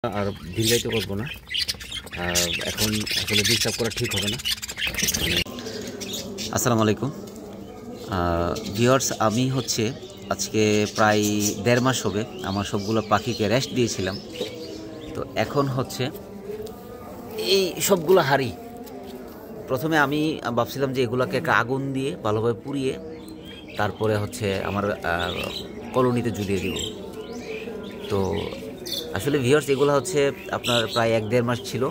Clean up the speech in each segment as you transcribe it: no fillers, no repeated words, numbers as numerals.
আর ঢিলাইতে করবো না। এখন আসলে ডিস্টার্ব করা ঠিক হবে না। আসসালামু আলাইকুম ভিউয়ার্স, আমি আজকে প্রায় 1.5 মাস হবে আমার সবগুলো পাখিকে রেস্ট দিয়েছিলাম। তো এখন এই সবগুলো হাঁড়ি প্রথমে আমি ভাবছিলাম যে এগুলোকে একটা আগুন দিয়ে ভালোভাবে পুড়িয়ে তারপরে আমার কলোনিতে ঝুলিয়ে দিব। তো আসলে ভিউয়ার্স, এগুলো আপনার প্রায় 1-1.5 মাস ছিল,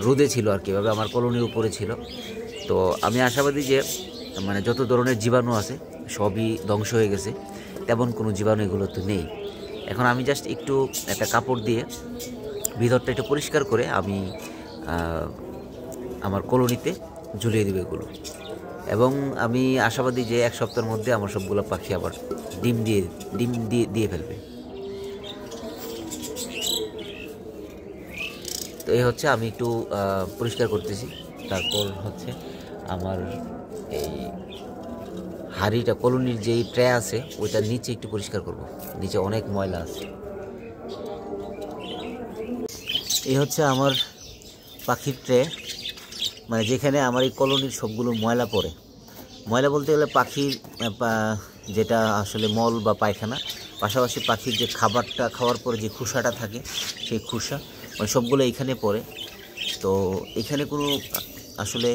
রোদে ছিল আর কি, এভাবে আমার কলোনির উপরে ছিল। তো আমি আশাবাদী যে যত ধরনের জীবাণু আছে সবই ধ্বংস হয়ে গেছে, তেমন কোনো জীবাণু এগুলো তো নেই। এখন আমি জাস্ট একটু একটা কাপড় দিয়ে ভিতরটা একটু পরিষ্কার করে আমি আমার কলোনিতে ঝুলিয়ে দেবো এগুলো, এবং আমি আশাবাদী যে 1 সপ্তাহের মধ্যে আমার সবগুলো পাখি আবার ডিম দিয়ে ফেলবে। তো এই আমি একটু পরিষ্কার করতেছি, তারপর আমার এই হাঁড়িটা, কলোনির যেই ট্রে আছে ওইটা নিচে একটু পরিষ্কার করব, নিচে অনেক ময়লা আছে। এই আমার পাখির ট্রে, যেখানে আমার এই কলোনির সবগুলো ময়লা পড়ে। ময়লা বলতে গেলে পাখির যেটা আসলে মল বা পায়খানা, পাশাপাশি পাখির যে খাবারটা খাওয়ার পরে যে খোসাটা থাকে সেই খোসা সবগুলো এইখানে পড়ে। তো এখানে কোনো আসলে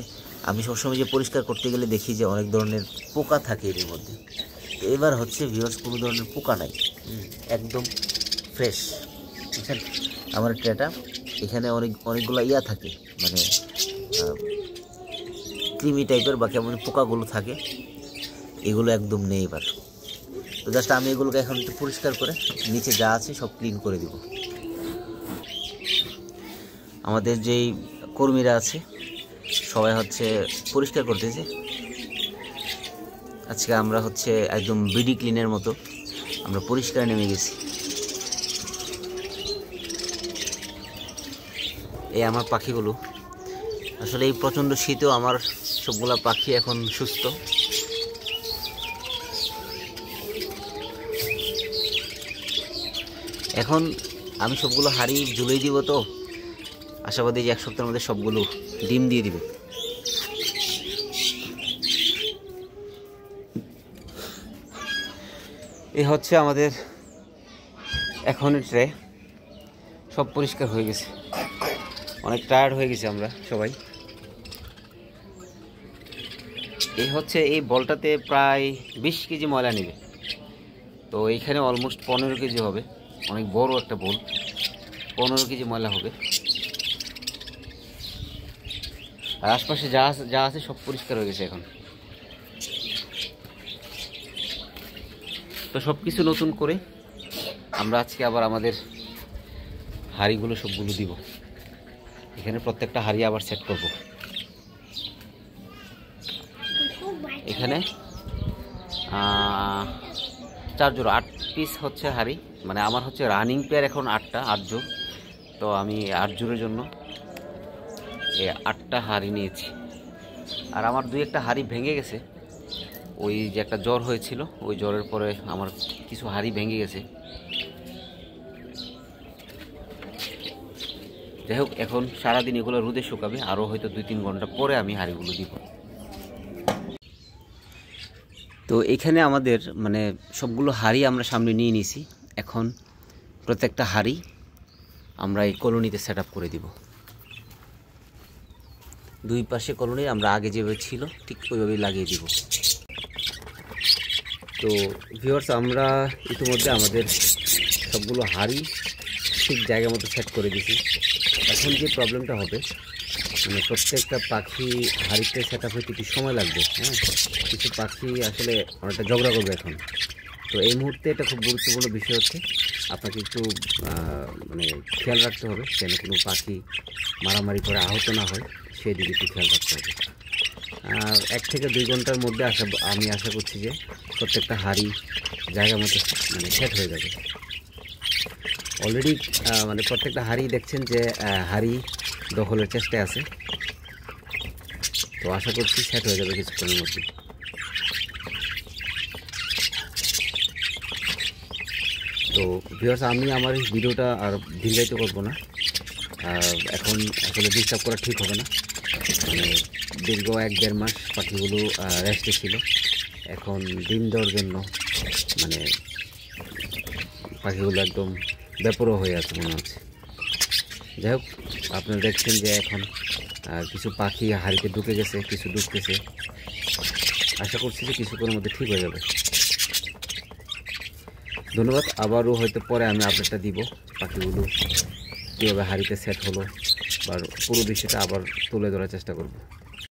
আমি সবসময় যে পরিষ্কার করতে গেলে দেখি যে অনেক ধরনের পোকা থাকে এর মধ্যে। তো এবার ভিউয়ার্স, কোনো ধরনের পোকা নাই, একদম ফ্রেশ। বুঝছেন, আমার ট্রেটা এখানে অনেকগুলো ইয়া থাকে, ক্রিমি টাইপের বা কেমন পোকাগুলো থাকে, এগুলো একদম নেই এবার। তো জাস্ট আমি এগুলোকে এখন একটু পরিষ্কার করে নিচে যা আছে সব ক্লিন করে দিব। আমাদের যেই কর্মীরা আছে সবাই পরিষ্কার করতেছে। আজকে আমরা একদম বিডি ক্লিনের মতো আমরা পরিষ্কার নেমে গেছি। এই আমার পাখিগুলো আসলে এই প্রচণ্ড শীতেও আমার সবগুলা পাখি এখন সুস্থ। এখন আমি সবগুলো হাঁড়ি ঝুলিয়ে দিব, তো আশাবাদী যে 1 সপ্তাহের মধ্যে সবগুলো ডিম দিয়ে দিবে। এই আমাদের এখনের ট্রে, সব পরিষ্কার হয়ে গেছে, অনেক টায়ার্ড হয়ে গেছি আমরা সবাই। এই এই বলটাতে প্রায় 20 কেজি ময়লা নেবে। তো এইখানে অলমোস্ট 15 কেজি হবে, অনেক বড় একটা বল, 15 কেজি ময়লা হবে। আর আশপাশে যা আছে সব পরিষ্কার হয়ে গেছে এখন। তো সব কিছু নতুন করে আমরা আজকে আবার আমাদের হাঁড়িগুলো সবগুলো দিব। এখানে প্রত্যেকটা হাঁড়ি আবার সেট করব। এখানে 4 জোড়া 8 পিস হাঁড়ি, আমার রানিং পেয়ার এখন 8 জোড়। তো আমি 8 জোড়ের জন্য এই 8টা হাঁড়ি নিয়েছি। আর আমার 2-1টা হাঁড়ি ভেঙে গেছে, ওই যে একটা জ্বর হয়েছিল, ওই জ্বরের পরে আমার কিছু হাঁড়ি ভেঙে গেছে। যাই হোক, এখন সারাদিন এগুলো রোদে শুকাবে, আরও হয়তো 2-3 ঘন্টা পরে আমি হাঁড়িগুলো দিব। তো এখানে আমাদের সবগুলো হাঁড়ি আমরা সামনে নিয়ে নিয়েছি। এখন প্রত্যেকটা হাঁড়ি আমরা এই কলোনিতে সেট করে দিব। 2 পাশে কলোনি আমরা আগে যেভাবে ছিল ঠিক ওইভাবেই লাগিয়ে দিব। তো ভিউয়ার্স, আমরা ইতিমধ্যে আমাদের সবগুলো হাঁড়ি ঠিক জায়গা মতো সেট করে দিয়েছি। এখন যে প্রবলেমটা হবে, প্রত্যেকটা পাখি হাঁড়িতে সেট আপ হতে কিছু সময় লাগবে। কিছু পাখি আসলে অনেকটা ঝগড়া করবে এখন। তো এই মুহূর্তে এটা খুব গুরুত্বপূর্ণ বিষয় আপনাকে একটু খেয়াল রাখতে হবে যেন কোনো পাখি মারামারি করে আহত না হয়, সেদিকে একটু খেয়াল রাখতে হবে। 1 থেকে 2 ঘন্টার মধ্যে আমি আশা করছি যে প্রত্যেকটা হাঁড়ি জায়গা মতো সেট হয়ে যাবে। অলরেডি প্রত্যেকটা হাঁড়ি দেখছেন যে হাঁড়ি দখলের চেষ্টায় আছে। তো আশা করছি সেট হয়ে যাবে কিছুক্ষণের মধ্যে। তো তো ভিউয়ার্স, আমি আমার এই ভিডিওটা আর দীর্ঘায়িত করব না। এখন আসলে ডিস্টার্ব করা ঠিক হবে না। মানে দীর্ঘ 1-1.5 মাস পাখিগুলো রেস্টে ছিল। এখন ডিম দেওয়ার জন্য মানে পাখিগুলো একদম বেপরোয়া হয়ে আছে মনে হচ্ছে। যাই হোক, আপনারা দেখছেন যে এখন কিছু পাখি হাড়িতে ঢুকে গেছে, কিছু ঢুকতেছে। আশা করছি যে কিছুক্ষণের মধ্যে ঠিক হয়ে যাবে। ধন্যবাদ। আবারও হয়তো পরে আমি আপডেটটা দিব পাখিগুলো কীভাবে হাড়িতে সেট হলো, বা পুরো দৃশ্যটা আবার তুলে ধরার চেষ্টা করব।